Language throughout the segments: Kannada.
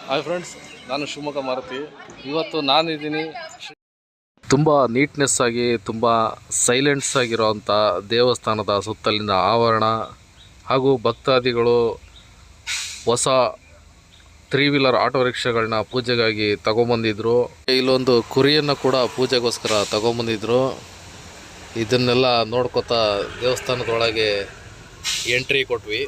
ಹಾಯ್ ಫ್ರೆಂಡ್ಸ್, ನಾನು ಶಿವಮೊಗ್ಗ ಮಾರುತಿ. ಇವತ್ತು ನಾನಿದ್ದೀನಿ ತುಂಬ ನೀಟ್ನೆಸ್ ಆಗಿ ತುಂಬ ಸೈಲೆನ್ಸ್ ಆಗಿರೋವಂಥ ದೇವಸ್ಥಾನದ ಸುತ್ತಲಿನ ಆವರಣ ಹಾಗೂ ಭಕ್ತಾದಿಗಳು ಹೊಸ 3 ವೀಲರ್ ಆಟೋ ರಿಕ್ಷಾಗಳನ್ನ ಪೂಜೆಗಾಗಿ ತಗೊಂಬಂದಿದ್ರು. ಇಲ್ಲೊಂದು ಕುರಿಯನ್ನು ಕೂಡ ಪೂಜೆಗೋಸ್ಕರ ತಗೊಂಬಂದಿದ್ರು. ಇದನ್ನೆಲ್ಲ ನೋಡ್ಕೊತಾ ದೇವಸ್ಥಾನದೊಳಗೆ ಎಂಟ್ರಿ ಕೊಟ್ವಿ.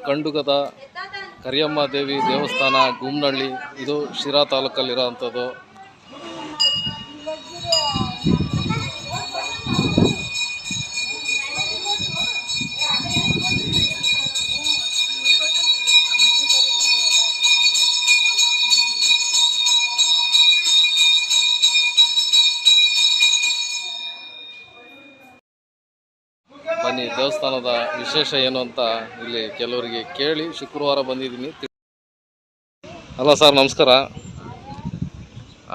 ಕಂಡುಗದ ಕರಿಯಮ್ಮ ದೇವಿ ದೇವಸ್ಥಾನ ಗುಮ್ನಹಳ್ಳಿ, ಇದು ಶಿರಾ ತಾಲೂಕಲ್ಲಿರೋ ಅಂಥದ್ದು. ಬನ್ನಿ, ದೇವಸ್ಥಾನದ ವಿಶೇಷ ಏನು ಅಂತ ಇಲ್ಲಿ ಕೆಲವರಿಗೆ ಕೇಳಿ ಶುಕ್ರವಾರ ಬಂದಿದ್ದೀನಿ. ಹಲೋ ಸರ್, ನಮಸ್ಕಾರ.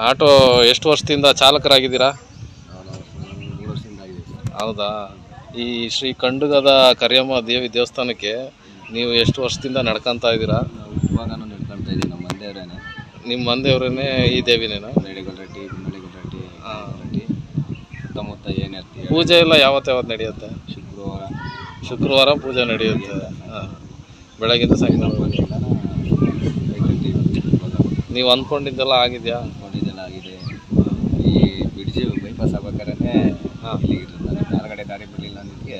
ಆಟೋ ಎಷ್ಟು ವರ್ಷದಿಂದ ಚಾಲಕರಾಗಿದ್ದೀರಾ? ಹೌದಾ. ಈ ಶ್ರೀ ಕಂಡುಗದ ಕರಿಯಮ್ಮ ದೇವಿ ದೇವಸ್ಥಾನಕ್ಕೆ ನೀವು ಎಷ್ಟು ವರ್ಷದಿಂದ ನಡ್ಕೊತಾ ಇದ್ದೀರಾ? ಇವಾಗನೂ ನಡ್ಕೊತಾ ಇದ್ದೀವಿ. ನಮ್ಮ ಮಂದೇವ್ರೇನೆ. ನಿಮ್ಮ ಮಂದೇವ್ರೇ ಈ ದೇವಿನೇನಾ? ರೆಡ್ಡಿ ಸುತ್ತಮುತ್ತ ಏನಿರ್ತೀವಿ. ಪೂಜೆ ಎಲ್ಲ ಯಾವತ್ತು ನಡೆಯುತ್ತೆ? ಶುಕ್ರವಾರ ಪೂಜೆ ನಡೆಯುತ್ತೆ. ಹಾಂ, ಬೆಳಗಿಂದ ಸಾಯಂಕಾಲ. ನೀವು ಅಂದ್ಕೊಂಡಿದ್ದೆಲ್ಲ ಆಗಿದೆಯಾ? ಅಂದ್ಕೊಂಡಿದ್ದೆಲ್ಲ ಆಗಿದೆ. ಈ ಬಿಡ್ಜಿ ಬೈಪಾಸ್ ಆಗ್ಬೇಕಾದ್ರೆ ಮೇಲ್ಗಡೆ ದಾರಿ ಬಿಡಲಿಲ್ಲ ಅನ್ನೋದಕ್ಕೆ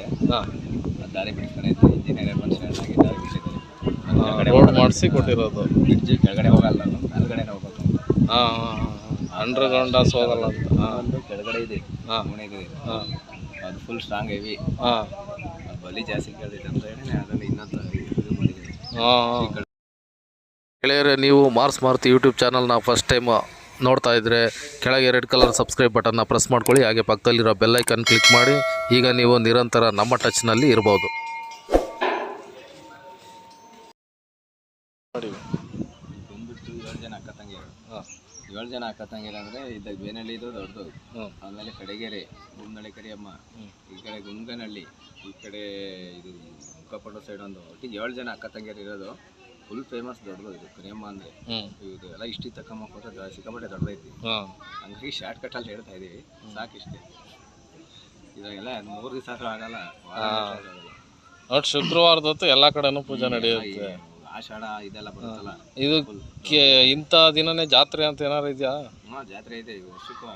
ದಾರಿ ಬಿಡಿಸ್ಕೊಂಡೈತೆ. ಇಂಜಿನಿಯರ್ ಮನುಷ್ಯನಾಗಿ ದಾರಿ ಬಿಡಿಸಿದ್ದಾರೆ. ರೋಡ್ ಮಾಡಿಸಿ ಕೊಟ್ಟಿರೋದು. ಬಿಡ್ಜಿ ಕೆಳಗಡೆ ಹೋಗಲ್ಲ, ಮೇಲ್ಗಡೆನೇ ಹೋಗ್ಬೇಕು. ಅಂಡರ್ ಗ್ರೌಂಡ್ ಹೋಗಲ್ಲ ಅಂತ. ಒಂದು ಕೆಳಗಡೆ ಇದೆ, ಮುಣೆ ಇದೆ. ಅದು ಫುಲ್ ಸ್ಟ್ರಾಂಗ್ ಹೆವಿ. ಬಲಿ ಜಾಸ್ತಿ ಕೇಳಿದೆ ಅಂತ ಹೇಳಿ ಅದನ್ನು ಇನ್ನೊಂದು ಇದು ಮಾಡಿದ್ದೀವಿ. ಗೆಳೆಯರೆ, ನೀವು ಮಾರ್ಸ್ ಮಾರುತಿ ಯೂಟ್ಯೂಬ್ ಚಾನಲ್ನ ಫಸ್ಟ್ ಟೈಮ್ ನೋಡ್ತಾ ಇದ್ದರೆ ಕೆಳಗೆ ರೆಡ್ ಕಲರ್ ಸಬ್ಸ್ಕ್ರೈಬ್ ಬಟನ್ನ ಪ್ರೆಸ್ ಮಾಡ್ಕೊಳ್ಳಿ. ಹಾಗೆ ಪಕ್ಕದಲ್ಲಿರೋ ಬೆಲ್ಲೈಕನ್ ಕ್ಲಿಕ್ ಮಾಡಿ. ಈಗ ನೀವು ನಿರಂತರ ನಮ್ಮ ಟಚ್ನಲ್ಲಿ ಇರ್ಬೋದು. ಬಂದ್ಬಿಟ್ಟು 7 ಜನ ಅಕ್ಕ ತಂಗಿಯರು. 7 ಜನ ಅಕ್ಕ ತಂಗಿಯರು ಅಂದರೆ ಇದ್ದಾಗ ಬೇನಹಳ್ಳಿ ಇದು ದೊಡ್ಡದು. ಆಮೇಲೆ ಕಡೆಗೆರೆ, ಗುಮ್ನಹಳ್ಳಿ ಕರಿಯಮ್ಮ, ಈ ಕಡೆ ಗುಂಗನಹಳ್ಳಿ, ಈ ಕಡೆ ಇದು ಮುಖಪಟ್ಟು ಸೈಡ್ ಒಂದು. ಒಟ್ಟಿಗೆ 7 ಜನ ಅಕ್ಕ ತಂಗಿಯರು ಇರೋದು. ಫುಲ್ ಫೇಮಸ್ ದೊಡ್ಡದು ಇದು ಕರಿಯಮ್ಮ ಅಂದರೆ. ಇದು ಎಲ್ಲ ಇಷ್ಟಿ ತಕ್ಕಂಬ ಸಿಕ್ಕಾಪಟ್ಟೆ ದೊಡ್ಡದೈತಿ. ಹಂಗಾಗಿ ಶಾರ್ಟ್ ಕಟ್ಟಲ್ಲಿ ಹೇಳ್ತಾ ಇದ್ದೀವಿ, ಸಾಕಿಷ್ಟೇ. ಇದಾಗೆಲ್ಲ 3 ದಿವಸ ಆದರೂ ಆಗಲ್ಲ. ಒಟ್ಟು ಶುಕ್ರವಾರದ ಹೊತ್ತು ಎಲ್ಲ ಕಡೆನೂ ಪೂಜೆ ನಡೆಯುತ್ತೆ. ಆಷಾಢ ಇದೆಲ್ಲ ಬರುತ್ತಲ್ಲ, ಇದು ಇಂಥ ದಿನನೇ ಜಾತ್ರೆ ಅಂತ ಏನಾರು ಇದೆಯಾ? ಜಾತ್ರೆ ಇದೆ. ವರ್ಷಕ್ಕೂ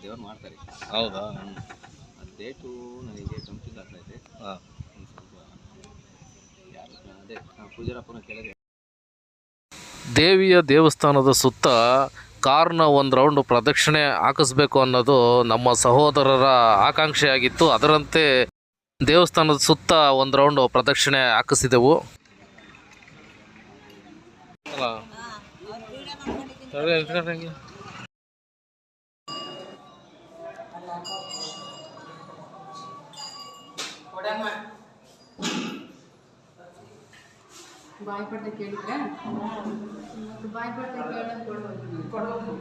ದೇವ್ರು ಮಾಡ್ತಾರೆ. ಹೌದಾ? ಅದು ಡೇಟು ನನಗೆ ಕನ್ಫ್ಯೂಸ್ ಆಗ್ತೈತೆ. ಅದೇ ಪೂಜಾರಪ್ಪನ ಕೇಳಿದೆ. ದೇವಿಯ ದೇವಸ್ಥಾನದ ಸುತ್ತ ಕಾರ್ನ ಒಂದು ರೌಂಡ್ ಪ್ರದಕ್ಷಿಣೆ ಹಾಕಿಸ್ಬೇಕು ಅನ್ನೋದು ನಮ್ಮ ಸಹೋದರರ ಆಕಾಂಕ್ಷೆಯಾಗಿತ್ತು. ಅದರಂತೆ ದೇವಸ್ಥಾನದ ಸುತ್ತ ಒಂದು ರೌಂಡ್ ಪ್ರದಕ್ಷಿಣೆ ಹಾಕಿಸಿದೆವು. ಬಾಯ್ಪಟ್ಟೆ ಕೇಳಿದ್ರೆ ಬಾಯ್ಪಟ್ಟೆ ಕೊಡಬೇಕು.